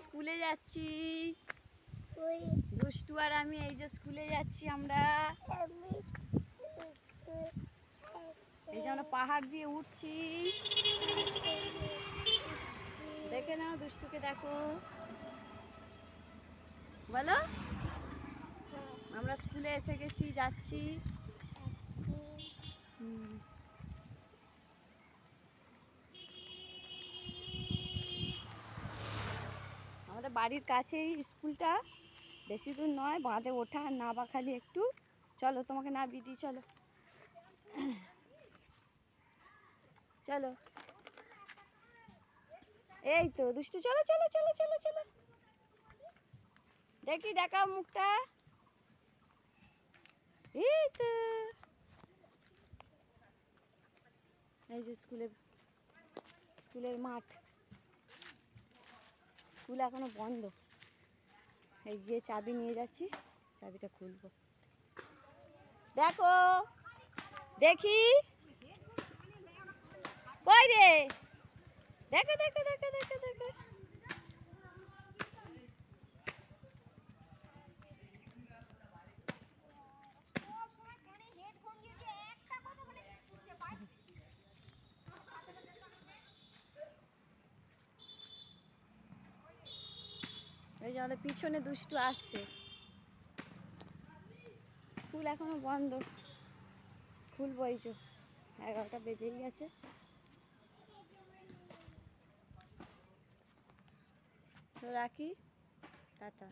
স্কুলে যাচ্ছি, দুষ্টু আর আমি এই যে স্কুলে যাচ্ছি আমরা। এই যে আমরা পাহাড় দিয়ে উঠছি, দেখে নাও দুষ্টুকে, দেখো বলো। আমরা স্কুলে এসে গেছি, যাচ্ছি। আমাদের বাড়ির কাছেই স্কুলটা, বেশি দূর নয়, বাঁধে ওঠা আর নাবা খালি একটু। চলো তোমাকে নামিয়ে দিই, চলো চলো। এই তো দুষ্টু, চলো চলো চলো চলো চলো, দেখি দেখাও মুখটা। এই তো এই যে স্কুলের মাঠ। স্কুল এখনো বন্ধ, এই গিয়ে চাবি নিয়ে যাচ্ছি, চাবিটা খুলবো। দেখো, দেখি কই রে, দেখো দেখো দেখো দেখো দেখো। এই যে আমাদের পিছনে দুষ্টু আসছে। স্কুল এখনো বন্ধ, খুলবো এই যে, 11টা বেজেই গেছে। তো রাখি, টাটা।